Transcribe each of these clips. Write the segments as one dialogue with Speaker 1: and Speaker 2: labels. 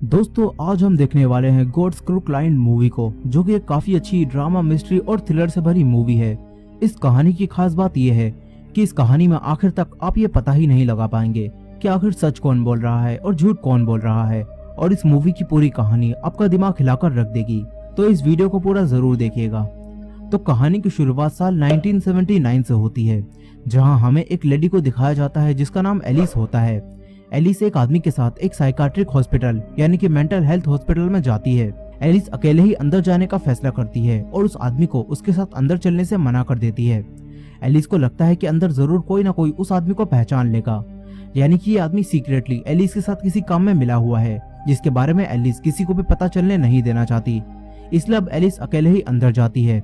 Speaker 1: दोस्तों आज हम देखने वाले हैं गॉड्स क्रूक लाइन मूवी को, जो कि एक काफी अच्छी ड्रामा, मिस्ट्री और थ्रिलर से भरी मूवी है। इस कहानी की खास बात यह है कि इस कहानी में आखिर तक आप ये पता ही नहीं लगा पाएंगे कि आखिर सच कौन बोल रहा है और झूठ कौन बोल रहा है, और इस मूवी की पूरी कहानी आपका दिमाग हिलाकर रख देगी। तो इस वीडियो को पूरा जरूर देखिएगा। तो कहानी की शुरुआत साल 1979 से होती है, जहां हमें एक लेडी को दिखाया जाता है जिसका नाम एलिस होता है। एलिस एक आदमी के साथ एक साइकाट्रिक हॉस्पिटल यानी कि मेंटल हेल्थ हॉस्पिटल में जाती है। एलिस अकेले ही अंदर जाने का फैसला करती है और उस आदमी को उसके साथ अंदर चलने से मना कर देती है। एलिस को लगता है कि अंदर जरूर कोई ना कोई उस आदमी को पहचान लेगा, यानी कि ये आदमी सीक्रेटली एलिस के साथ किसी काम में मिला हुआ है, जिसके बारे में एलिस किसी को भी पता चलने नहीं देना चाहती। इसलिए अब एलिस अकेले ही अंदर जाती है।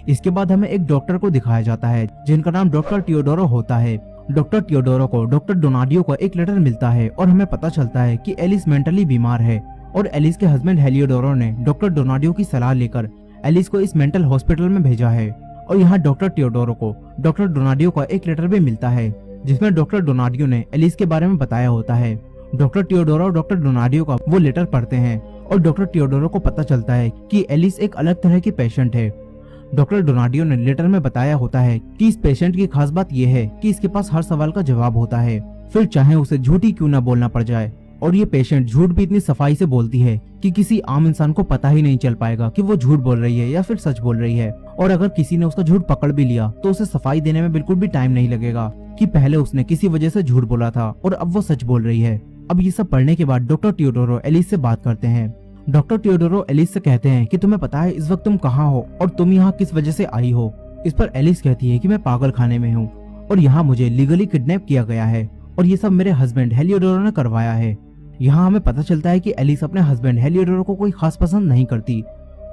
Speaker 1: इसके बाद हमें एक डॉक्टर को दिखाया जाता है जिनका नाम डॉक्टर टियोडोरो होता है। डॉक्टर टियोडोरो को डॉक्टर डोनाडियो का एक लेटर मिलता है और हमें पता चलता है कि एलिस मेंटली बीमार है, और एलिस के हस्बैंड हेलियोडोरो ने डॉक्टर डोनाडियो की सलाह लेकर एलिस को इस मेंटल हॉस्पिटल में भेजा है। और यहाँ डॉक्टर टियोडोरो को डॉक्टर डोनाडियो का एक लेटर भी मिलता है जिसमें डॉक्टर डोनाडियो ने एलिस के बारे में बताया होता है। डॉक्टर टियोडोरो और डॉक्टर डोनाडियो का वो लेटर पढ़ते हैं और डॉक्टर टियोडोरो को पता चलता है कि एलिस एक अलग तरह की पेशेंट है। डॉक्टर डोनाडियो ने लेटर में बताया होता है कि इस पेशेंट की खास बात यह है कि इसके पास हर सवाल का जवाब होता है, फिर चाहे उसे झूठ ही क्यों न बोलना पड़ जाए। और ये पेशेंट झूठ भी इतनी सफाई से बोलती है कि किसी आम इंसान को पता ही नहीं चल पाएगा कि वो झूठ बोल रही है या फिर सच बोल रही है। और अगर किसी ने उसका झूठ पकड़ भी लिया तो उसे सफाई देने में बिल्कुल भी टाइम नहीं लगेगा कि पहले उसने किसी वजह से झूठ बोला था और अब वो सच बोल रही है। अब ये सब पढ़ने के बाद डॉक्टर टियोडोरो एलिस से बात करते हैं। डॉक्टर टियोडोरो एलिस से कहते हैं कि तुम्हें पता है इस वक्त तुम कहाँ हो और तुम यहाँ किस वजह से आई हो। इस पर एलिस कहती है कि मैं पागल खाने में हूँ और यहाँ मुझे लीगली किडनैप किया गया है और ये सब मेरे हस्बैंड हेलियोडोरो ने करवाया है। यहाँ हमें पता चलता है कि एलिस अपने हस्बैंड हेलियोडोरो को कोई खास पसंद नहीं करती,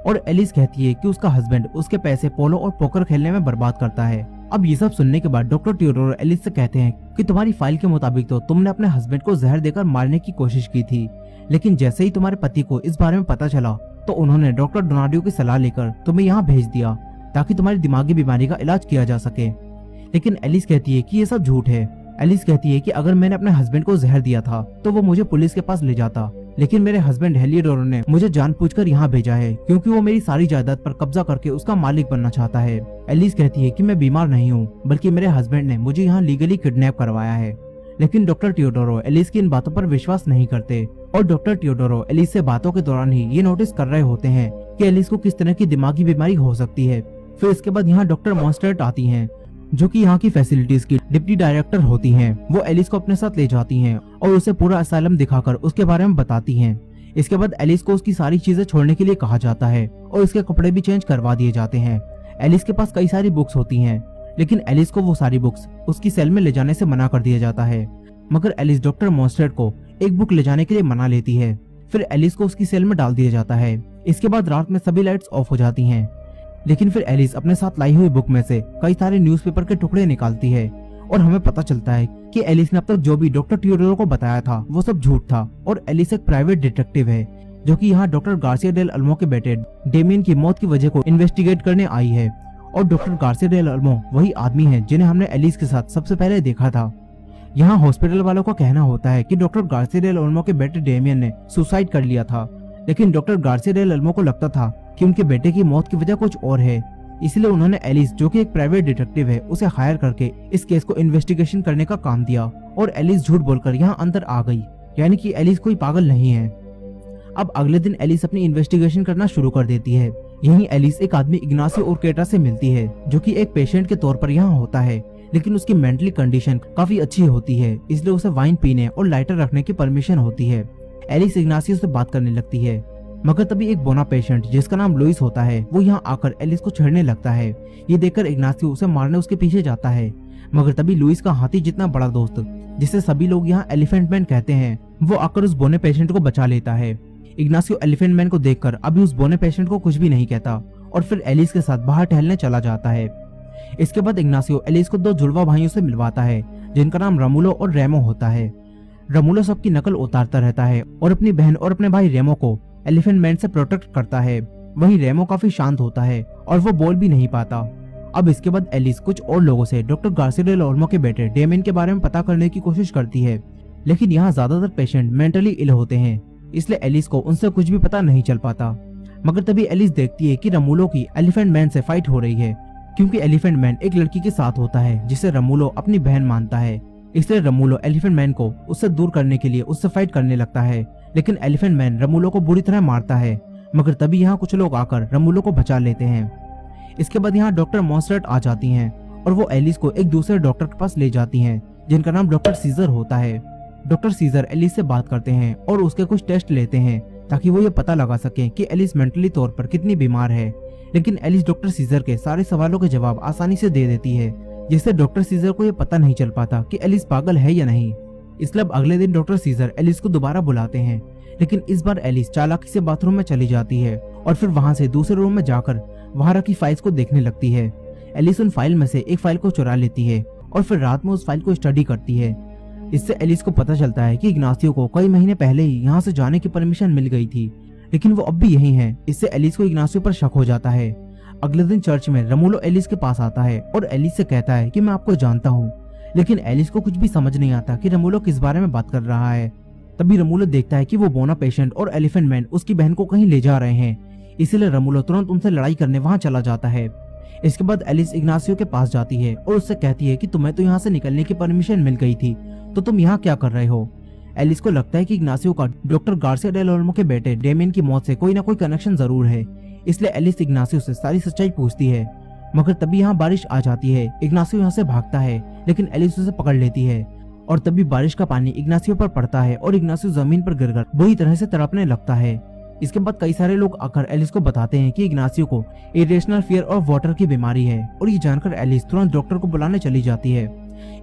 Speaker 1: और एलिस कहती है कि उसका हस्बैंड उसके पैसे पोलो और पोकर खेलने में बर्बाद करता है। अब ये सब सुनने के बाद डॉक्टर टियोडोरो एलिस से कहते हैं कि तुम्हारी फाइल के मुताबिक तो तुमने अपने हस्बैंड को जहर देकर मारने की कोशिश की थी, लेकिन जैसे ही तुम्हारे पति को इस बारे में पता चला तो उन्होंने डॉक्टर डोनाडियो की सलाह लेकर तुम्हें यहाँ भेज दिया ताकि तुम्हारी दिमागी बीमारी का इलाज किया जा सके। लेकिन एलिस कहती है कि ये सब झूठ है। एलिस कहती है कि अगर मैंने अपने हस्बैंड को जहर दिया था तो वो मुझे पुलिस के पास ले जाता, लेकिन मेरे हस्बैंड हेलियोडोरो ने मुझे जानबूझकर यहाँ भेजा है क्योंकि वो मेरी सारी जायदाद पर कब्जा करके उसका मालिक बनना चाहता है। एलिस कहती है कि मैं बीमार नहीं हूँ, बल्कि मेरे हस्बैंड ने मुझे यहाँ लीगली किडनैप करवाया है। लेकिन डॉक्टर टियोडोरो एलिस की इन बातों पर विश्वास नहीं करते, और डॉक्टर टियोडोरो एलिस से बातों के दौरान ही ये नोटिस कर रहे होते हैं कि एलिस को किस तरह की दिमागी बीमारी हो सकती है। फिर इसके बाद यहाँ डॉक्टर मॉन्स्टर्ट आती हैं, जो कि यहाँ की फैसिलिटीज की डिप्टी डायरेक्टर होती हैं। वो एलिस को अपने साथ ले जाती हैं और उसे पूरा असाइलम दिखाकर उसके बारे में बताती हैं। इसके बाद एलिस को उसकी सारी चीजें छोड़ने के लिए कहा जाता है और उसके कपड़े भी चेंज करवा दिए जाते हैं। एलिस के पास कई सारी बुक्स होती हैं, लेकिन एलिस को वो सारी बुक्स उसकी सेल में ले जाने से मना कर दिया जाता है। मगर एलिस डॉक्टर मॉन्स्टर्ट को एक बुक ले जाने के लिए मना लेती है। फिर एलिस को उसकी सेल में डाल दिया जाता है। इसके बाद रात में सभी लाइट्स ऑफ हो जाती हैं, लेकिन फिर एलिस अपने साथ लाई हुई बुक में से कई सारे न्यूज़पेपर के टुकड़े निकालती है और हमें पता चलता है कि एलिस ने अब तक जो भी डॉक्टर टियोडोरो को बताया था वो सब झूठ था, और एलिस एक प्राइवेट डिटेक्टिव है जो कि यहाँ डॉक्टर गार्सिया डेल अल्मो के बेटे डेमियन की मौत की वजह को इन्वेस्टिगेट करने आई है। और डॉक्टर गार्सिया डेल अल्मो वही आदमी है जिन्हें हमने एलिस के साथ सबसे पहले देखा था। यहाँ हॉस्पिटल वालों का कहना होता है कि डॉक्टर गार्सिया डेल अल्मो के बेटे डेमियन ने सुसाइड कर लिया था, लेकिन डॉक्टर गार्सिया डेल अल्मो को लगता था कि उनके बेटे की मौत की वजह कुछ और है। इसलिए उन्होंने एलिस, जो कि एक प्राइवेट डिटेक्टिव है, उसे हायर करके इस केस को इन्वेस्टिगेशन करने का काम दिया, और एलिस झूठ बोलकर यहाँ अंदर आ गई, यानी कि एलिस कोई पागल नहीं है। अब अगले दिन एलिस अपनी इन्वेस्टिगेशन करना शुरू कर देती है। यहीं एलिस एक आदमी इग्नासियो उर्केटा से मिलती है, जो कि एक पेशेंट के तौर पर यहाँ होता है, लेकिन उसकी मेंटली कंडीशन काफी अच्छी होती है, इसलिए उसे वाइन पीने और लाइटर रखने की परमिशन होती है। एलिस इग्नासियो से बात करने लगती है, मगर तभी एक बोना पेशेंट जिसका नाम लुइस होता है वो यहाँ आकर एलिस को छेड़ने लगता है। ये देखकर इग्नासियो उसे मारने उसके पीछे जाता है, मगर तभी लुइस का हाथी जितना बड़ा दोस्त, जिसे सभी लोग यहाँ एलिफेंट मैन कहते हैं, वो आकर उस बोने पेशेंट को बचा लेता है। इग्नासियो एलिफेंट मैन को देखकर अभी उस बोने पेशेंट को कुछ भी नहीं कहता और फिर एलिस के साथ बाहर टहलने चला जाता है। इसके बाद इग्नासियो एलिस को दो जुड़वा भाइयों से मिलवाता है जिनका नाम रमूलो और रेमो होता है। रमूलो सबकी नकल उतारता रहता है और अपनी बहन और अपने भाई रेमो को एलिफेंट मैन से प्रोटेक्ट करता है। वहीं रेमो काफी शांत होता है और वो बोल भी नहीं पाता। अब इसके बाद एलिस कुछ और लोगों से डॉक्टर गार्सिया डेल अल्मो के बेटे डेमियन के बारे में पता करने की कोशिश करती है, लेकिन यहाँ ज्यादातर पेशेंट मेंटली इल होते हैं इसलिए एलिस को उनसे कुछ भी पता नहीं चल पाता। मगर तभी एलिस देखती है कि रमूलो की एलिफेंट मैन से फाइट हो रही है, क्योंकि एलिफेंट मैन एक लड़की के साथ होता है जिसे रमूलो अपनी बहन मानता है। इसलिए रमूलो एलिफेंट मैन को उससे दूर करने के लिए उससे फाइट करने लगता है, लेकिन एलिफेंट मैन रमूलो को बुरी तरह मारता है। मगर तभी यहाँ कुछ लोग आकर रमूलो को बचा लेते हैं। इसके बाद यहाँ डॉक्टर मॉन्स्टर्ट आ जाती हैं और वो एलिस को एक दूसरे डॉक्टर के पास ले जाती हैं, जिनका नाम डॉक्टर सीजर होता है। डॉक्टर सीजर एलिस से बात करते हैं और उसके कुछ टेस्ट लेते हैं ताकि वो ये पता लगा सकें कि एलिस मेंटली तौर पर कितनी बीमार है। लेकिन एलिस डॉक्टर सीजर के सारे सवालों के जवाब आसानी से दे देती है, जिससे डॉक्टर सीजर को ये पता नहीं चल पाता कि एलिस पागल है या नहीं। इसलिए अब अगले दिन डॉक्टर सीजर एलिस को दोबारा बुलाते हैं, लेकिन इस बार एलिस चालाकी से बाथरूम में चली जाती है और फिर वहां से दूसरे रूम में जाकर वहां रखी फाइल्स को देखने लगती है। एलिस उन फाइल में से एक फाइल को चुरा लेती है और फिर रात में उस फाइल को स्टडी करती है। इससे एलिस को पता चलता है कि इग्नासियो को कई महीने पहले ही यहाँ से जाने की परमिशन मिल गई थी, लेकिन वो अब भी यहीं है। इससे एलिस को इग्नासियो पर शक हो जाता है। अगले दिन चर्च में रमूलो एलिस के पास आता है और एलिस से कहता है कि मैं आपको जानता हूँ, लेकिन एलिस को कुछ भी समझ नहीं आता कि रमूलो किस बारे में बात कर रहा है। तभी रमूलो देखता है कि वो बोना पेशेंट और एलिफेंट मैन उसकी बहन को कहीं ले जा रहे हैं, इसीलिए रमूलो तुरंत उनसे लड़ाई करने वहां चला जाता है। इसके बाद एलिस इग्नासियो के पास जाती है और उससे कहती है कि तुम्हें तो यहाँ से निकलने की परमिशन मिल गई थी, तो तुम यहाँ क्या कर रहे हो। एलिस को लगता है कि इग्नासियो का डॉक्टर गार्सिया डेल ओल्मो के बेटे डेमियन की मौत से कोई ना कोई कनेक्शन जरूर है, इसलिए एलिस इग्नासियो से सारी सच्चाई पूछती है। मगर तभी यहाँ बारिश आ जाती है। इग्नासियो यहाँ से भागता है, लेकिन एलिस उसे पकड़ लेती है और तभी बारिश का पानी इग्नासियो पर पड़ता है और इग्नासियो जमीन पर गिरकर बुरी तरह से तड़पने लगता है। इसके बाद कई सारे लोग आकर एलिस को बताते हैं कि इग्नासियो को इरेशनल फियर ऑफ वाटर की बीमारी है और ये जानकर एलिस तुरंत डॉक्टर को बुलाने चली जाती है।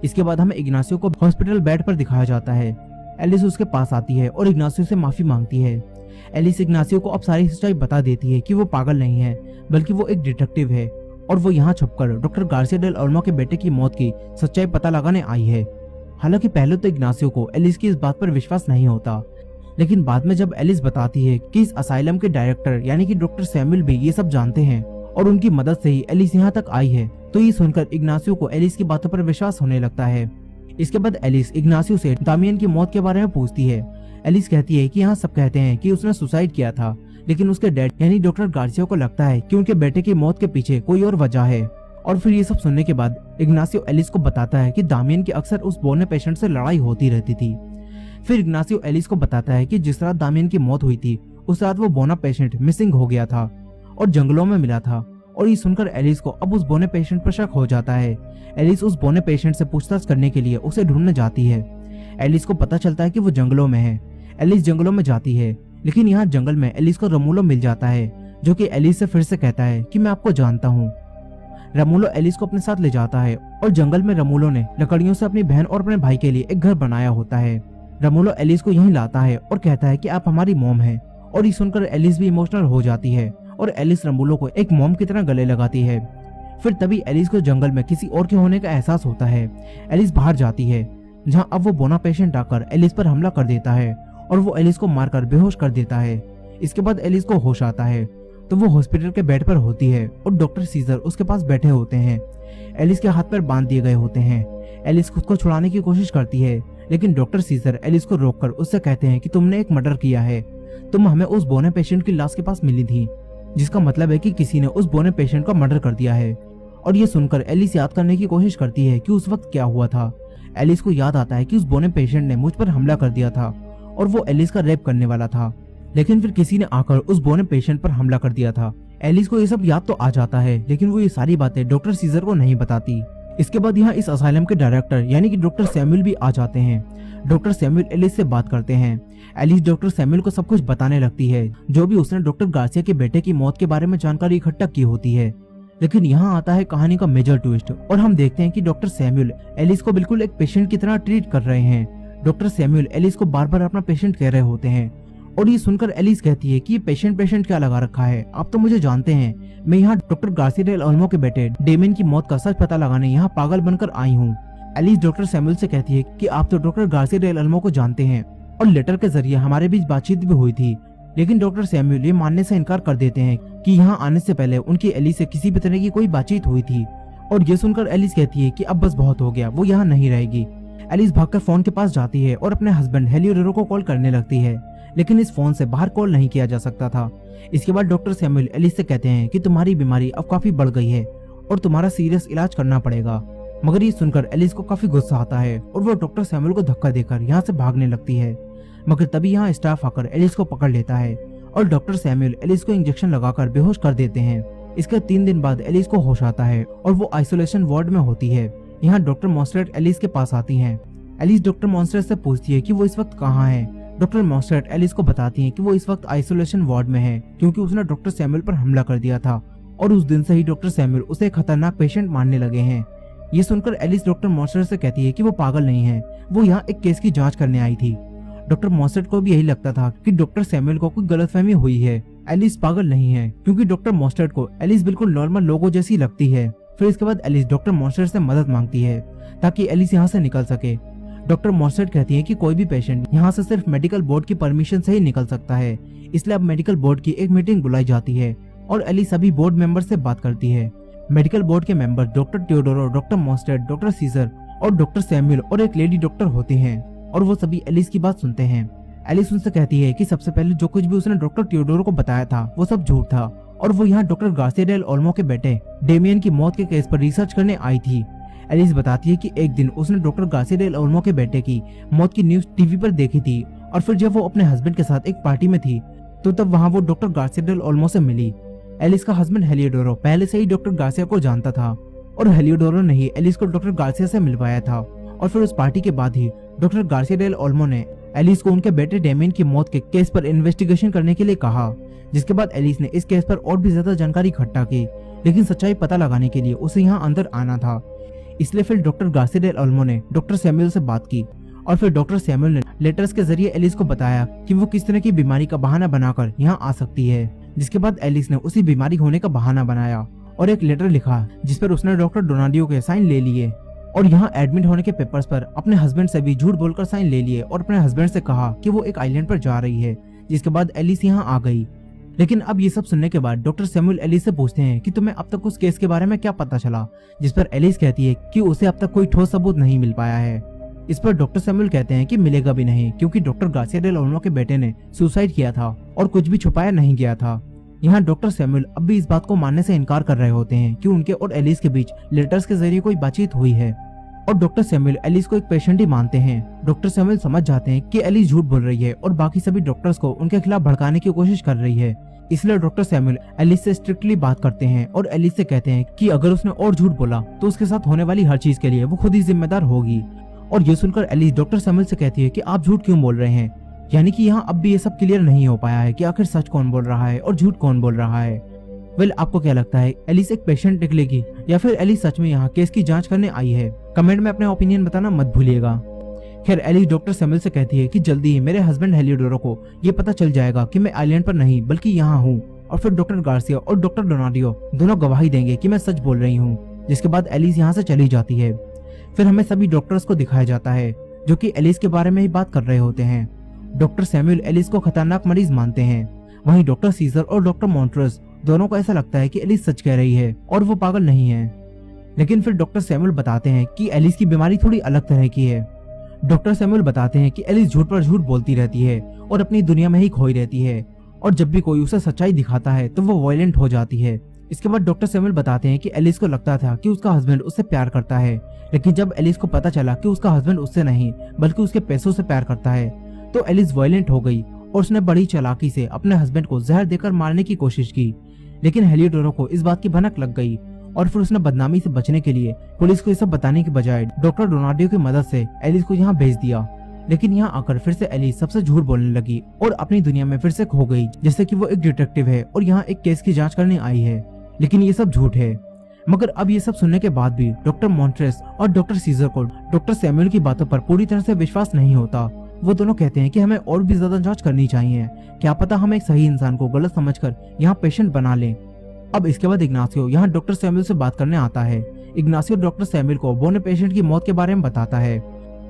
Speaker 1: इसके बाद हमें इग्नासियो को हॉस्पिटल बेड पर दिखाया जाता है। एलिस उसके पास आती है और इग्नासियो से माफी मांगती है। एलिस इग्नासियो को अब सारी सच्चाई बता देती है कि वो पागल नहीं है, बल्कि वो एक डिटेक्टिव है और वो यहाँ छुपकर डॉक्टर गार्सिया डेल ओल्मो के बेटे की मौत की सच्चाई पता लगाने आई है। हालांकि पहले तो इग्नासियो को एलिस की इस बात पर विश्वास नहीं होता, लेकिन बाद में जब एलिस बताती है कि इस असाइलम के डायरेक्टर यानी कि डॉक्टर सैमुअल भी ये सब जानते हैं और उनकी मदद से ही एलिस यहाँ तक आई है, तो ये सुनकर इग्नासियो को एलिस की बातों पर विश्वास होने लगता है। इसके बाद एलिस इग्नासियो से दामियन की मौत के बारे में पूछती है। एलिस कहती है कि यहाँ सब कहते हैं कि उसने सुसाइड किया था, लेकिन उसके डैड यानी डॉक्टर गार्सिया को लगता है कि उनके बेटे की मौत के पीछे कोई और वजह है। और फिर ये सब सुनने के बाद इग्नासियो एलिस को बताता है कि दामियन की अक्सर उस बोने पेशेंट से लड़ाई होती रहती थी। फिर इग्नासियो एलिस को बताता है कि जिस रात दामियन की मौत हुई थी उस रात वो बोना पेशेंट मिसिंग हो गया था और जंगलों में मिला था। और ये सुनकर एलिस को अब उस बोने पेशेंट पर शक हो जाता है। एलिस उस बोने पेशेंट से पूछताछ करने के लिए उसे ढूंढने जाती है। एलिस को पता चलता है कि वो जंगलों में है। एलिस जंगलों में जाती है, लेकिन यहाँ जंगल में एलिस को रमूलो मिल जाता है, जो कि एलिस से फिर से कहता है कि मैं आपको जानता हूँ। रमूलो एलिस को अपने साथ ले जाता है और जंगल में रमूलो ने लकड़ियों से अपनी बहन और अपने भाई के लिए एक घर बनाया होता है। रमूलो एलिस को यहीं लाता है और कहता है कि आप हमारी मॉम हैं, और ये सुनकर एलिस भी इमोशनल हो जाती है और एलिस रमूलो को एक मॉम की तरह गले लगाती है। फिर तभी एलिस को जंगल में किसी और के होने का एहसास होता है। एलिस बाहर जाती है, जहाँ अब वो बोना पेशेंट आकर एलिस पर हमला कर देता है और वो एलिस को मारकर बेहोश कर देता है। इसके बाद एलिस को होश आता है तो वो हॉस्पिटल के बेड पर होती है और डॉक्टर सीजर उसके पास बैठे होते हैं। एलिस के हाथ पैर बांध दिए गए होते हैं। एलिस खुद को छुड़ाने की कोशिश करती है, लेकिन डॉक्टर सीजर एलिस को रोककर उससे कहते हैं कि तुमने एक मर्डर किया है। तुम हमें उस बोने पेशेंट की लाश के पास मिली थी, जिसका मतलब है कि किसी ने उस बोने पेशेंट का मर्डर कर दिया है। और ये सुनकर एलिस याद करने की कोशिश करती है कि उस वक्त क्या हुआ था। एलिस को याद आता है कि उस बोने पेशेंट ने मुझ पर हमला कर दिया था और वो एलिस का रेप करने वाला था, लेकिन फिर किसी ने आकर उस बोने पेशेंट पर हमला कर दिया था। एलिस को ये सब याद तो आ जाता है, लेकिन वो ये सारी बातें डॉक्टर सीजर को नहीं बताती। इसके बाद यहाँ इस असाइलम के डायरेक्टर यानी कि डॉक्टर सैमुअल भी आ जाते हैं। डॉक्टर सैमुअल एलिस से बात करते हैं। एलिस डॉक्टर सैमुअल को सब कुछ बताने लगती है, जो भी उसने डॉक्टर गार्सिया के बेटे की मौत के बारे में जानकारी इकट्ठा की होती है। लेकिन यहाँ आता है कहानी का मेजर ट्विस्ट और हम देखते हैं कि डॉक्टर सैमुअल एलिस को बिल्कुल एक पेशेंट की तरह ट्रीट कर रहे हैं। डॉक्टर सैमुअल एलिस को बार बार अपना पेशेंट कह रहे होते हैं और ये सुनकर एलिस कहती है कि ये पेशेंट क्या लगा रखा है, आप तो मुझे जानते हैं। मैं यहाँ डॉक्टर गार्सिया डेल ओल्मो के बेटे डेमियन की मौत का सच पता लगाने यहाँ पागल बनकर आई हूँ। एलिस डॉक्टर सैमुअल से कहती है कि आप तो डॉक्टर गार्सिया डेल ओल्मो को जानते हैं और लेटर के जरिए हमारे बीच बातचीत भी हुई थी। लेकिन डॉक्टर सैमुअल ये मानने से इनकार कर देते हैं कि यहाँ आने से पहले उनकी एलिस से किसी भी तरह की कोई बातचीत हुई थी। और ये सुनकर एलिस कहती है कि अब बस बहुत हो गया, वो यहाँ नहीं रहेगी। एलिस भागकर फोन के पास जाती है और अपने हस्बैंड हेलियोडोरो को कॉल करने लगती है, लेकिन इस फोन से बाहर कॉल नहीं किया जा सकता था। इसके बाद डॉक्टर सैमुअल एलिस से कहते हैं कि तुम्हारी बीमारी अब काफी बढ़ गई है और तुम्हारा सीरियस इलाज करना पड़ेगा। मगर ये सुनकर एलिस को काफी गुस्सा आता है और वो डॉक्टर सैमुअल को धक्का देकर यहाँ से भागने लगती है। मगर तभी यहाँ स्टाफ आकर एलिस को पकड़ लेता है और डॉक्टर सैमुअल एलिस को इंजेक्शन लगाकर बेहोश कर देते हैं। इसके 3 दिन बाद एलिस को होश आता है और वो आइसोलेशन वार्ड में होती है। यहाँ डॉक्टर मॉन्स्ट्रेट एलिस के पास आती हैं। एलिस डॉक्टर मॉन्स्ट्रेट से पूछती है कि वो इस वक्त कहाँ है। डॉक्टर मॉन्स्ट्रेट एलिस को बताती हैं कि वो इस वक्त आइसोलेशन वार्ड में है क्योंकि उसने डॉक्टर सैमुअल पर हमला कर दिया था और उस दिन से ही डॉक्टर सैमुअल उसे खतरनाक पेशेंट मानने लगे हैं। ये सुनकर एलिस डॉक्टर मॉन्स्ट्रेट से कहती है कि वो पागल नहीं है, वो यहाँ एक केस की जांच करने आई थी। डॉक्टर मॉन्स्ट्रेट को भी यही लगता था कि डॉक्टर सैमुअल को कोई गलतफहमी हुई है, एलिस पागल नहीं है, क्योंकि डॉक्टर मॉन्स्ट्रेट को एलिस बिल्कुल नॉर्मल लोगों जैसी लगती है। फिर इसके बाद एलिस डॉक्टर मॉन्स्ट्रेट से मदद मांगती है ताकि एलिस यहाँ से निकल सके। डॉक्टर मॉन्स्ट्रेट कहती है कि कोई भी पेशेंट यहाँ से सिर्फ मेडिकल बोर्ड की परमिशन से ही निकल सकता है, इसलिए अब मेडिकल बोर्ड की एक मीटिंग बुलाई जाती है और एलिस सभी बोर्ड मेंबर से बात करती है। मेडिकल बोर्ड के member doctor Teodoro, doctor Monstrate, doctor Cesar और डॉक्टर सैमुअल और एक लेडी डॉक्टर होते हैं और वो सभी एलिस की बात सुनते हैं। एलिस उनसे कहती है कि सबसे पहले जो कुछ भी उसने डॉक्टर टियोडोरो को बताया था वो सब झूठ था और वो यहाँ डॉक्टर गार्सिया डेल ओल्मो के बेटे डेमियन की मौत के केस पर रिसर्च करने आई थी। एलिस बताती है कि एक दिन उसने डॉक्टर गार्सिया डेल ओल्मो के बेटे की मौत की न्यूज टीवी पर देखी थी और फिर जब वो अपने हस्बैंड के साथ एक पार्टी में थी तो तब वहाँ वो डॉक्टर गार्सिया डेल ओल्मो से मिली। एलिस का हस्बैंड हेलियोडोरो पहले से ही डॉक्टर गार्सिया को जानता था और हेलियोडोरो ने ही एलिस को डॉक्टर गार्सिया से मिलवाया था और फिर उस पार्टी के बाद ही डॉक्टर गार्सिया डेल ओल्मो ने एलिस को उनके बेटे डेमियन की मौत के केस पर इन्वेस्टिगेशन करने के लिए कहा, जिसके बाद एलिस ने इस केस पर और भी ज्यादा जानकारी इकट्ठा की, लेकिन सच्चाई पता लगाने के लिए उसे यहाँ अंदर आना था। इसलिए फिर डॉक्टर गार्सिया डेल ओल्मो ने डॉक्टर सैमुअल से बात की और फिर डॉक्टर सैमुअल ने लेटर्स के जरिए एलिस को बताया कि वो किस तरह की बीमारी का बहाना बनाकर यहाँ आ सकती है। जिसके बाद एलिस ने उसी बीमारी होने का बहाना बनाया और एक लेटर लिखा जिस पर उसने डॉक्टर डोनाडियो के साइन ले लिए और यहाँ एडमिट होने के पेपर्स पर अपने हस्बैंड से भी झूठ बोलकर साइन ले लिए और अपने हस्बैंड से कहा कि वो एक आइलैंड पर जा रही है। जिसके बाद एलिस यहाँ आ गई। लेकिन अब ये सब सुनने के बाद डॉक्टर सैमुअल एलिस से पूछते हैं कि तुम्हें अब तक उस केस के बारे में क्या पता चला, जिस पर एलिस कहती है कि उसे अब तक कोई ठोस सबूत नहीं मिल पाया है। इस पर डॉक्टर सैमुअल कहते हैं कि मिलेगा भी नहीं, क्योंकि डॉक्टर गार्सिया डेल ओल्मो के बेटे ने सुसाइड किया था और कुछ भी छुपाया नहीं गया था। यहाँ डॉक्टर सैमुअल अब भी इस बात को मानने से इनकार कर रहे होते हैं कि उनके और एलिस के बीच लेटर्स के जरिए कोई बातचीत हुई है और डॉक्टर सैमुअल एलिस को एक पेशेंट ही मानते हैं। डॉक्टर सैमुअल समझ जाते हैं कि एलिस झूठ बोल रही है और बाकी सभी डॉक्टर्स को उनके खिलाफ भड़काने की कोशिश कर रही है। इसलिए डॉक्टर सैमुअल एलिस से स्ट्रिक्टली बात करते हैं और एलिस से कहते हैं कि अगर उसने और झूठ बोला तो उसके साथ होने वाली हर चीज के लिए वो खुद ही जिम्मेदार होगी। और ये सुनकर एलिस डॉक्टर सैमुअल से कहती है कि आप झूठ क्यों बोल रहे हैं, यानी कि यहाँ अब भी ये सब क्लियर नहीं हो पाया है कि आखिर सच कौन बोल रहा है और झूठ कौन बोल रहा है। वेल, आपको क्या लगता है, एलिस एक पेशेंट निकलेगी या फिर एलिस सच में यहाँ केस की जांच करने आई है? कमेंट में अपने ओपिनियन बताना मत भूलिएगा। खैर, एलिस डॉक्टर सैमुअल से कहती है कि जल्दी ही मेरे हस्बैंड हेलियोडोरो को ये पता चल जाएगा कि मैं आइलैंड पर नहीं बल्कि यहाँ हूँ और फिर डॉक्टर गार्सिया और डॉक्टर डोनाडियो दोनों गवाही देंगे कि मैं सच बोल रही हूँ। जिसके बाद एलिस यहाँ से चली जाती है। फिर हमें सभी डॉक्टर्स को दिखाया जाता है जो कि एलिस के बारे में ही बात कर रहे होते हैं। डॉक्टर सैमुअल एलिस को खतरनाक मरीज मानते हैं, वहीं डॉक्टर सीजर और डॉक्टर मॉन्ट्रेस दोनों को ऐसा लगता है कि एलिस सच कह रही है और वो पागल नहीं है। लेकिन फिर डॉक्टर सैमुअल बताते हैं कि एलिस की बीमारी थोड़ी अलग तरह की है। डॉक्टर सैमुअल बताते हैं कि एलिस झूठ पर झूठ बोलती रहती है और अपनी दुनिया में ही खोई रहती है और जब भी कोई उसे सच्चाई दिखाता है तो वो वायलेंट हो जाती है। इसके बाद डॉक्टर सैमुअल बताते हैं कि एलिस को लगता था कि उसका हस्बैंड उससे प्यार करता है, लेकिन जब एलिस को पता चला कि उसका हस्बैंड उससे नहीं बल्कि उसके पैसों से प्यार करता है तो एलिस वायलेंट हो गई और उसने बड़ी चालाकी से अपने हस्बैंड को जहर देकर मारने की कोशिश की। लेकिन हेलियोडोरो को इस बात की भनक लग गई और फिर उसने बदनामी से बचने के लिए पुलिस को ये सब बताने के बजाय डॉक्टर डोनाडियो की मदद से एलिस को यहाँ भेज दिया। लेकिन यहाँ आकर फिर से एलिस सबसे झूठ बोलने लगी और अपनी दुनिया में फिर से खो गई, जैसे कि वो एक डिटेक्टिव है और यहाँ एक केस की जांच करने आई है। लेकिन ये सब झूठ है। मगर अब ये सब सुनने के बाद भी डॉक्टर मॉन्ट्रेस और डॉक्टर सीजर को डॉक्टर सैमुअल की बातों पर पूरी तरह से विश्वास नहीं होता। वो दोनों कहते हैं कि हमें और भी ज्यादा जांच करनी चाहिए, क्या पता हम एक सही इंसान को गलत समझकर यहाँ पेशेंट बना लें। अब इसके बाद इग्नासियो यहाँ डॉक्टर सैमुअल से बात करने आता है। इग्नासियो डॉक्टर सैमुअल को बोने पेशेंट की मौत के बारे में बताता है।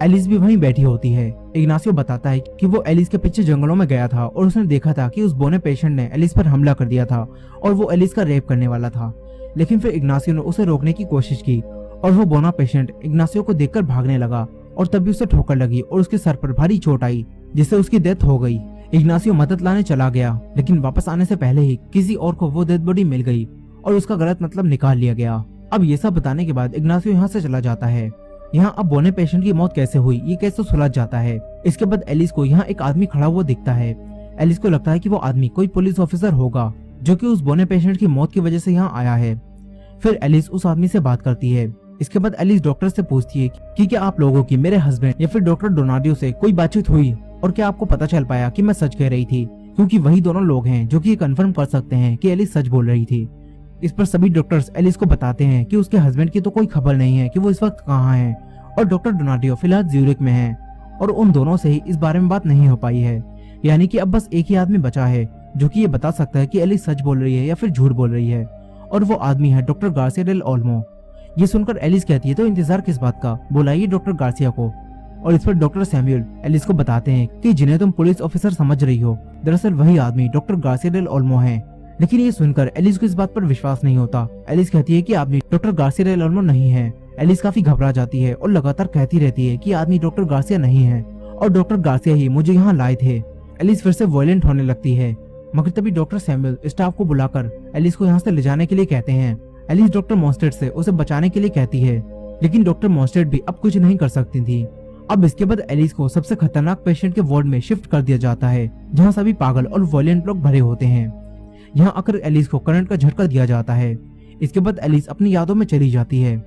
Speaker 1: एलिस भी वहीं बैठी होती है। इग्नासियो बताता है कि वो एलिस के पीछे जंगलों में गया था और उसने देखा था कि उस बोने पेशेंट ने एलिस पर हमला कर दिया था और वो एलिस का रेप करने वाला था। लेकिन फिर इग्नासियो ने उसे रोकने की कोशिश की और वो बोना पेशेंट इग्नासियो को देखकर भागने लगा और तभी उसे ठोकर लगी और उसके सर पर भारी चोट आई जिससे उसकी डेथ हो गई। इग्नासियो मदद लाने चला गया, लेकिन वापस आने से पहले ही किसी और को वो डेड बॉडी मिल गई और उसका गलत मतलब निकाल लिया गया। अब ये सब बताने के बाद इग्नासियो यहाँ से चला जाता है। यहाँ अब बोने पेशेंट की मौत कैसे हुई ये कैसे सुलझ जाता है। इसके बाद एलिस को यहाँ एक आदमी खड़ा हुआ दिखता है। एलिस को लगता है कि वो आदमी कोई पुलिस ऑफिसर होगा जो कि उस बोने पेशेंट की मौत की वजह से यहाँ आया है। फिर एलिस उस आदमी से बात करती है। इसके बाद एलिस डॉक्टर से पूछती है कि क्या आप लोगों की मेरे हस्बैंड या फिर डॉक्टर डोनाडियो से कोई बातचीत हुई और क्या आपको पता चल पाया कि मैं सच कह रही थी, क्योंकि वही दोनों लोग हैं जो कि ये कंफर्म कर सकते हैं कि एलिस सच बोल रही थी। इस पर सभी डॉक्टर्स एलिस को बताते हैं कि उसके हस्बैंड की तो कोई खबर नहीं है कि वो इस वक्त कहाँ है और डॉक्टर डोनाडियो फिलहाल ज्यूरिख में है और उन दोनों से ही इस बारे में बात नहीं हो पाई है। यानी कि अब बस एक ही आदमी बचा है जो कि ये बता सकता है कि एलिस सच बोल रही है या फिर झूठ बोल रही है, और वो आदमी है डॉक्टर गार्सिया डेल ओल्मो। ये सुनकर एलिस कहती है तो इंतजार किस बात का, बुलाइए डॉक्टर गार्सिया को। और इस पर डॉक्टर सैमुअल एलिस को बताते हैं कि जिन्हें तुम पुलिस ऑफिसर समझ रही हो दरअसल वही आदमी डॉक्टर गार्सिया डेल ओल्मो है। लेकिन ये सुनकर एलिस को इस बात पर विश्वास नहीं होता। एलिस कहती है कि आदमी डॉक्टर गार्सिया डेल ओल्मो नहीं है। एलिस काफी घबरा जाती है और लगातार कहती रहती है कि आदमी डॉक्टर गार्सिया नहीं है और डॉक्टर गार्सिया ही मुझे यहाँ लाए थे। एलिस फिर से वायलेंट होने लगती है, मगर तभी डॉक्टर सैमुअल स्टाफ को बुलाकर एलिस को यहाँ से ले जाने के लिए कहते हैं। एलिस डॉक्टर मॉन्स्टेड से उसे बचाने के लिए कहती है, लेकिन डॉक्टर मॉन्स्टेड भी अब कुछ नहीं कर सकती थी। अब इसके बाद एलिस को सबसे खतरनाक पेशेंट के वार्ड में शिफ्ट कर दिया जाता है, जहाँ सभी पागल और वायलेंट लोग भरे होते हैं। यहाँ आकर एलिस को करंट का झटका दिया जाता है। इसके बाद एलिस अपनी यादों में चली जाती है,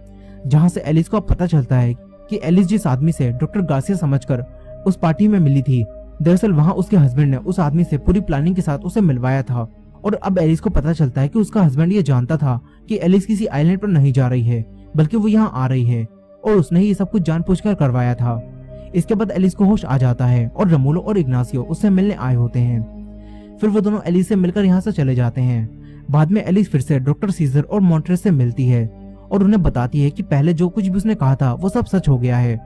Speaker 1: जहाँ से एलिस को अब पता चलता है कि एलिस जिस आदमी से डॉक्टर गार्सिया समझकर उस पार्टी में मिली थी, दरअसल वहाँ उसके हस्बैंड ने उस आदमी से पूरी प्लानिंग के साथ उसे मिलवाया था। और अब एलिस को पता चलता है कि उसका हस्बैंड ये जानता था कि एलिस किसी आइलैंड पर नहीं जा रही है, बल्कि वो यहाँ आ रही है, और उसने ये सब कुछ जानबूझकर करवाया था। इसके बाद एलिस को होश आ जाता है और रमूलो और इग्नासियो उससे मिलने आए होते हैं। फिर वो दोनों एलिस से मिलकर यहाँ से चले जाते हैं। बाद में एलिस फिर से डॉक्टर सीजर और मॉन्ट्रेस से मिलती है और उन्हें बताती है कि पहले जो कुछ भी उसने कहा था वो सब सच हो गया है।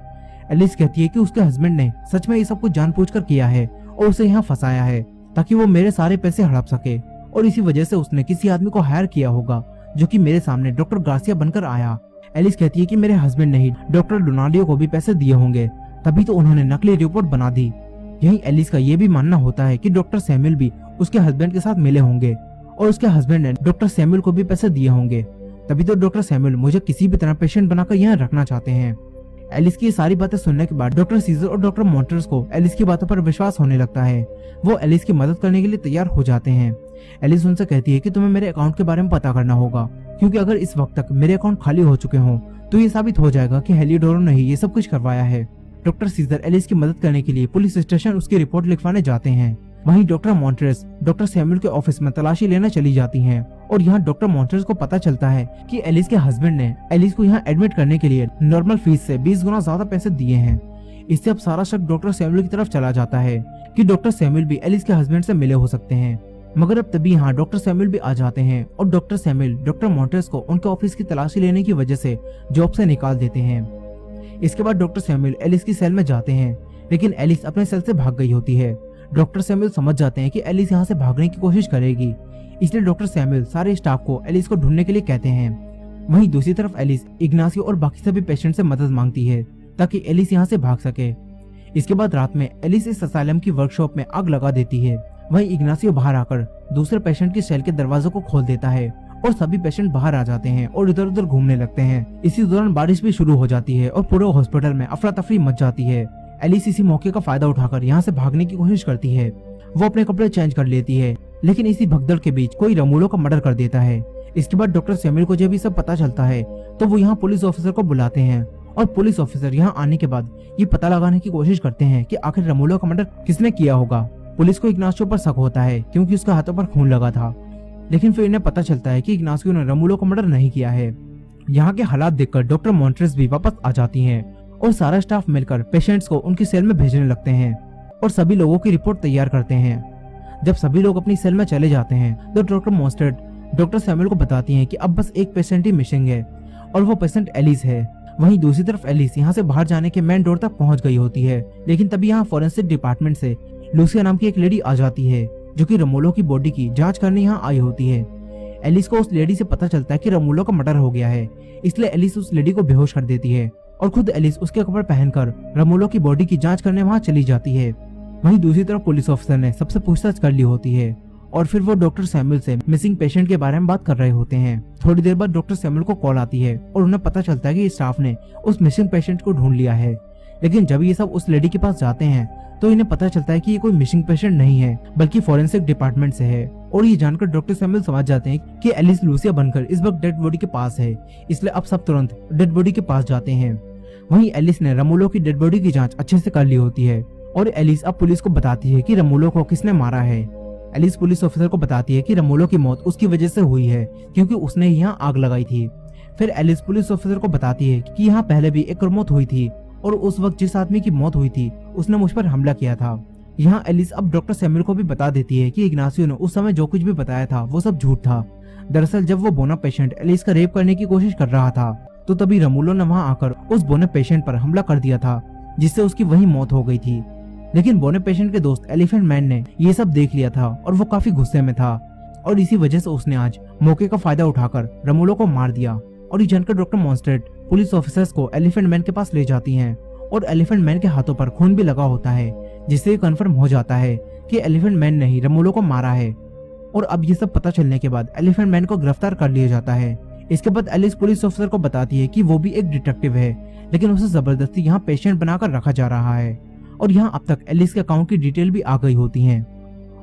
Speaker 1: एलिस कहती है कि उसके हस्बैंड ने सच में ये सब कुछ जानबूझकर किया है और उसे यहाँ फंसाया है ताकि वो मेरे सारे पैसे हड़प सके, और इसी वजह से उसने किसी आदमी को हायर किया होगा जो कि मेरे सामने डॉक्टर गार्सिया बनकर आया। एलिस कहती है कि मेरे हस्बैंड ने ही डॉक्टर डोनाडियो को भी पैसे दिए होंगे, तभी तो उन्होंने नकली रिपोर्ट बना दी। यही एलिस का ये भी मानना होता है कि डॉक्टर सैमुअल भी उसके हस्बैंड के साथ मिले होंगे और उसके हस्बैंड ने डॉक्टर सैमुअल को भी पैसे दिए होंगे, तभी तो डॉक्टर सैमुअल मुझे किसी भी तरह पेशेंट बनाकर यहाँ रखना चाहते हैं। एलिस की ये सारी बातें सुनने के बाद डॉक्टर सीजर और डॉक्टर मॉन्ट्रेस को एलिस की बातों पर विश्वास होने लगता है। वो एलिस की मदद करने के लिए तैयार हो जाते हैं। एलिस उनसे कहती है कि तुम्हें मेरे अकाउंट के बारे में पता करना होगा, क्योंकि अगर इस वक्त तक मेरे अकाउंट खाली हो चुके हों तो ये साबित हो जाएगा कि हेलिडोरो ने ही ये सब कुछ करवाया है। डॉक्टर सीजर एलिस की मदद करने के लिए पुलिस स्टेशन उसकी रिपोर्ट लिखवाने जाते हैं। वहीं डॉक्टर मॉन्ट्रेस डॉक्टर सैमुअल के ऑफिस में तलाशी लेने चली जाती हैं और यहाँ डॉक्टर मॉन्ट्रेस को पता चलता है कि एलिस के हस्बैंड ने एलिस को यहाँ एडमिट करने के लिए नॉर्मल फीस से 20 गुना ज्यादा पैसे दिए हैं। इससे अब सारा शक डॉक्टर सैमुअल की तरफ चला जाता है कि डॉक्टर सैमुअल भी एलिस के हस्बैंड से मिले हो सकते हैं। मगर अब तभी यहाँ डॉक्टर सैमुअल भी आ जाते हैं और डॉक्टर सैमुअल डॉक्टर मॉन्ट्रेस को उनके ऑफिस की तलाशी लेने की वजह से जॉब से निकाल देते हैं। इसके बाद डॉक्टर सैमुअल एलिस की सेल में जाते हैं, लेकिन एलिस अपने सेल से भाग गई होती है। डॉक्टर सैमुअल समझ जाते हैं कि एलिस यहाँ से भागने की कोशिश करेगी, इसलिए डॉक्टर सैमुअल सारे स्टाफ को एलिस को ढूंढने के लिए कहते हैं। वहीं दूसरी तरफ एलिस इग्नासियो और बाकी सभी पेशेंट से मदद मांगती है ताकि एलिस यहाँ से भाग सके। इसके बाद रात में एलिस इस असाइलम की वर्कशॉप में आग लगा देती है। वहीं इग्नासियो बाहर आकर दूसरे पेशेंट की सेल के दरवाजों को खोल देता है और सभी पेशेंट बाहर आ जाते हैं और इधर उधर घूमने लगते हैं। इसी दौरान बारिश भी शुरू हो जाती है और पूरे हॉस्पिटल में अफरा तफरी मच जाती है। एलिस इसी मौके का फायदा उठाकर यहाँ से भागने की कोशिश करती है। वो अपने कपड़े चेंज कर लेती है, लेकिन इसी भगदड़ के बीच कोई रमूलो का मर्डर कर देता है। इसके बाद डॉक्टर सैमुअल को जब ये सब पता चलता है तो वो यहाँ पुलिस ऑफिसर को बुलाते हैं और पुलिस ऑफिसर यहाँ आने के बाद ये पता लगाने की कोशिश करते हैं कि आखिर रमूलो का मर्डर किसने किया होगा। पुलिस को इग्नासियो पर शक होता है क्योंकि उसके हाथों पर खून लगा था, लेकिन फिर इन्हें पता चलता है कि इग्नासियो ने रमूलो का मर्डर नहीं किया है। यहाँ के हालात देखकर डॉक्टर मॉन्ट्रेस भी वापस आ जाती हैं और सारा स्टाफ मिलकर पेशेंट्स को उनकी सेल में भेजने लगते हैं और सभी लोगों की रिपोर्ट तैयार करते हैं। जब सभी लोग अपनी सेल में चले जाते हैं तो डॉक्टर मॉन्स्टेड डॉक्टर सैमुअल को बताती हैं कि अब बस एक पेशेंट ही मिसिंग है और वो पेशेंट एलिस है। वहीं दूसरी तरफ एलिस यहाँ से बाहर जाने के मेन डोर तक पहुंच गई होती है, लेकिन तभी यहाँ फॉरेंसिक डिपार्टमेंट से लूसिया नाम की एक लेडी आ जाती है जो कि रमूलो की बॉडी की जांच करने यहाँ आई होती है। एलिस को उस लेडी से पता चलता है कि रमूलो का मर्डर हो गया है, इसलिए एलिस उस लेडी को बेहोश कर देती है और खुद एलिस उसके कपड़े पहनकर रमूलो की बॉडी की जांच करने वहाँ चली जाती है। वहीं दूसरी तरफ पुलिस ऑफिसर ने सबसे पूछताछ कर ली होती है और फिर वो डॉक्टर सैमुअल से मिसिंग पेशेंट के बारे में बात कर रहे होते हैं। थोड़ी देर बाद डॉक्टर सैमुअल को कॉल आती है और उन्हें पता चलता है कि स्टाफ ने उस मिसिंग पेशेंट को ढूंढ लिया है। लेकिन जब ये सब उस लेडी के पास जाते हैं तो इन्हें पता चलता है कि ये कोई मिसिंग पेशेंट नहीं है बल्कि फॉरेंसिक डिपार्टमेंट से है। और ये जानकर डॉक्टर सैमुअल समझ जाते हैं कि एलिस लूसिया बनकर इस वक्त डेड बॉडी के पास है, इसलिए अब सब तुरंत डेड बॉडी के पास जाते हैं। वहीं एलिस ने रमोलो की डेड बॉडी की जांच अच्छे से कर ली होती है और एलिस अब पुलिस को बताती है कि रमोलो को किसने मारा है। एलिस पुलिस ऑफिसर को बताती है कि रमोलो की मौत उसकी वजह से हुई है क्योंकि उसने यहाँ आग लगाई थी। फिर एलिस पुलिस ऑफिसर को बताती है कि यहाँ पहले भी एक मौत हुई थी और उस वक्त जिस आदमी की मौत हुई थी उसने मुझ पर हमला किया था। यहाँ एलिस अब डॉक्टर सैमुअल को भी बता देती है कि इग्नासियो ने उस समय जो कुछ भी बताया था वो सब झूठ था। दरअसल जब वो बोना पेशेंट एलिस का रेप करने की कोशिश कर रहा था तो तभी रमोलो ने वहाँ आकर उस बोने पेशेंट पर हमला कर दिया था जिससे उसकी वही मौत हो गई थी। लेकिन बोने पेशेंट के दोस्त एलिफेंट मैन ने ये सब देख लिया था और वो काफी गुस्से में था और इसी वजह से उसने आज मौके का फायदा उठाकर रमोलो को मार दिया। और ये जानकर डॉक्टर मॉन्स्ट्रेट पुलिस ऑफिसर्स को एलिफेंट मैन के पास ले जाती हैं और एलिफेंट मैन के हाथों पर खून भी लगा होता है जिससे कंफर्म हो जाता है कि एलिफेंट मैन ने ही रमोलो को मारा है। और अब ये सब पता चलने के बाद एलिफेंट मैन को गिरफ्तार कर लिया जाता है। इसके बाद एलिस पुलिस ऑफिसर को बताती है कि वो भी एक डिटेक्टिव है लेकिन उसे जबरदस्ती यहाँ पेशेंट बनाकर रखा जा रहा है। और यहाँ अब तक एलिस के अकाउंट की डिटेल भी आ गई होती हैं।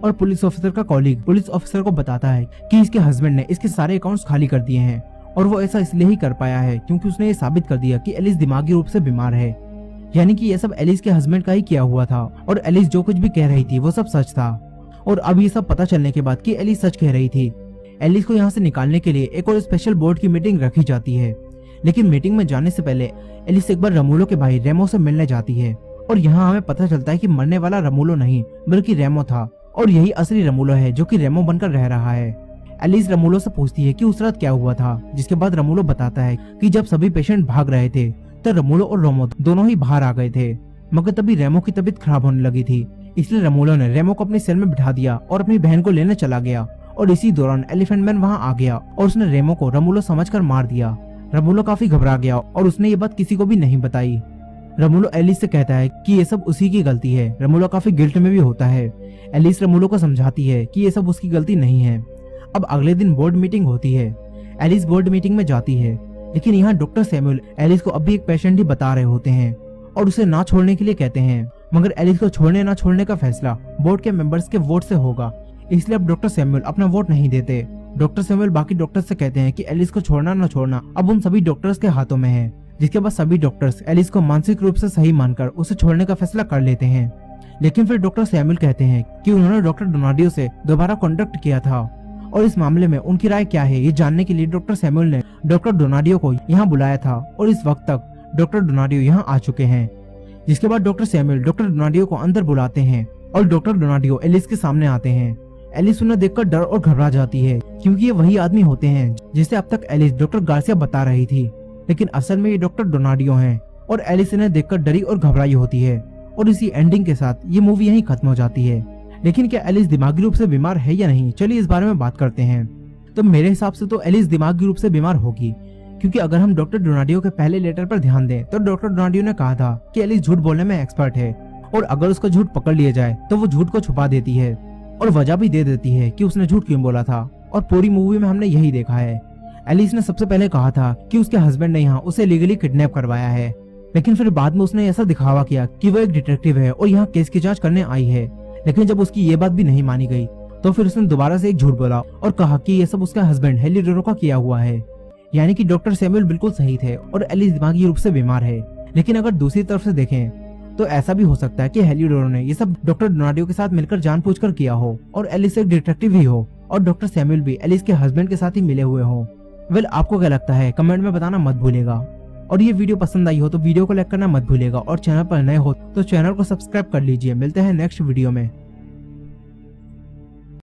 Speaker 1: और पुलिस ऑफिसर का कॉलीग पुलिस ऑफिसर को बताता है कि इसके हस्बैंड ने इसके सारे अकाउंट्स खाली कर दिए हैं और वो ऐसा इसलिए ही कर पाया है क्योंकि उसने ये साबित कर दिया कि एलिस दिमागी रूप से बीमार है। यानी कि ये सब एलिस के हस्बैंड का ही किया हुआ था और एलिस जो कुछ भी कह रही थी वो सब सच था। और अब ये सब पता चलने के बाद कि एलिस सच कह रही थी, एलिस को यहाँ से निकालने के लिए एक और स्पेशल बोर्ड की मीटिंग रखी जाती है। लेकिन मीटिंग में जाने से पहले एलिस एक बार रमोलो के भाई रेमो से मिलने जाती है और यहाँ हमें पता चलता है कि मरने वाला रमोलो नहीं बल्कि रेमो था और यही असली रमोलो है जो कि रेमो बनकर रह रहा है। एलिस रमोलो से पूछती है कि उस रात क्या हुआ था, जिसके बाद रमोलो बताता है कि जब सभी पेशेंट भाग रहे थे तब रमोलो और रेमो दोनों ही बाहर आ गए थे, मगर तभी रेमो की तबीयत खराब होने लगी थी, इसलिए रमोलो ने रेमो को अपने सेल में बिठा दिया और अपनी बहन को लेने चला गया। और इसी दौरान एलिफेंट मैन वहाँ आ गया और उसने रेमो को रमोलो समझकर मार दिया। रमोलो काफी घबरा गया और उसने ये बात किसी को भी नहीं बताई। रमोलो एलिस से कहता है कि ये सब उसी की गलती है। रमोलो काफी गिल्ट में भी होता है। एलिस रमोलो को समझाती है कि ये सब उसकी गलती नहीं है। अब अगले दिन बोर्ड मीटिंग होती है। एलिस बोर्ड मीटिंग में जाती है लेकिन यहाँ डॉक्टर सैमुअल एलिस को अभी एक पेशेंट ही बता रहे होते हैं और उसे ना छोड़ने के लिए कहते हैं, मगर एलिस को छोड़ने ना छोड़ने का फैसला बोर्ड के मेंबर्स के वोट से होगा, इसलिए अब डॉक्टर सैमुअल अपना वोट नहीं देते। डॉक्टर सैमुअल बाकी डॉक्टर्स से कहते हैं कि एलिस को छोड़ना ना छोड़ना अब उन सभी डॉक्टर्स के हाथों में है, जिसके बाद सभी डॉक्टर्स एलिस को मानसिक रूप से सही मानकर उसे छोड़ने का फैसला कर लेते हैं। लेकिन फिर डॉक्टर सैमुअल कहते हैं कि उन्होंने डॉक्टर डोनाडियो से दोबारा कॉन्टेक्ट किया था और इस मामले में उनकी राय क्या है ये जानने के लिए डॉक्टर सैमुअल ने डॉक्टर डोनाडियो को यहाँ बुलाया था और इस वक्त तक डॉक्टर डोनाडियो यहाँ आ चुके हैं। जिसके बाद डॉक्टर सैमुअल डॉक्टर डोनाडियो को अंदर बुलाते हैं और डॉक्टर डोनाडियो एलिस के सामने आते हैं। एलिस उन्हें देखकर डर और घबरा जाती है क्योंकि ये वही आदमी होते हैं जिसे अब तक एलिस डॉक्टर गार्सिया बता रही थी, लेकिन असल में ये डॉक्टर डोनाडियो हैं। और एलिस इन्हें देखकर डरी और घबराई होती है और इसी एंडिंग के साथ ये मूवी यहीं खत्म हो जाती है। लेकिन क्या एलिस दिमागी रूप से बीमार है या नहीं, चलिए इस बारे में बात करते हैं। तो मेरे हिसाब से तो एलिस दिमागी रूप से बीमार होगी, क्योंकि अगर हम डॉक्टर डोनाडियो के पहले लेटर पर ध्यान दें तो डॉक्टर डोनाडियो ने कहा था कि एलिस झूठ बोलने में एक्सपर्ट है और अगर उसका झूठ पकड़ लिया जाए तो वो झूठ को छुपा देती है और वजह भी दे देती है कि उसने झूठ क्यों बोला था। और पूरी मूवी में हमने यही देखा है। एलिस ने सबसे पहले कहा था कि उसके हस्बैंड ने यहाँ उसे लीगली किडनैप करवाया है, लेकिन फिर बाद में उसने ऐसा दिखावा किया कि वो एक डिटेक्टिव है और यहाँ केस की जांच करने आई है। लेकिन जब उसकी ये बात भी नहीं मानी गई तो फिर उसने दोबारा से एक झूठ बोला और कहा कि ये सब उसका हस्बैंड हेलिडोरो का किया हुआ है। यानी कि डॉक्टर सैमुअल बिल्कुल सही थे और एलिस दिमागी रूप से बीमार है। लेकिन अगर दूसरी तरफ से देखें तो ऐसा भी हो सकता है कि हेलिडोरो ने ये सब डॉक्टर डोनाडियो के साथ मिलकर जानबूझकर किया हो और एलिस एक डिटेक्टिव ही हो और डॉक्टर सैमुअल भी एलिस के हस्बैंड के साथ ही मिले हुए हो। वेल, आपको क्या लगता है कमेंट में बताना मत भूलिएगा। और ये वीडियो पसंद आई हो तो वीडियो को लाइक करना मत भूलिएगा और चैनल पर नए हो तो चैनल को सब्सक्राइब कर लीजिए। मिलते हैं नेक्स्ट वीडियो में।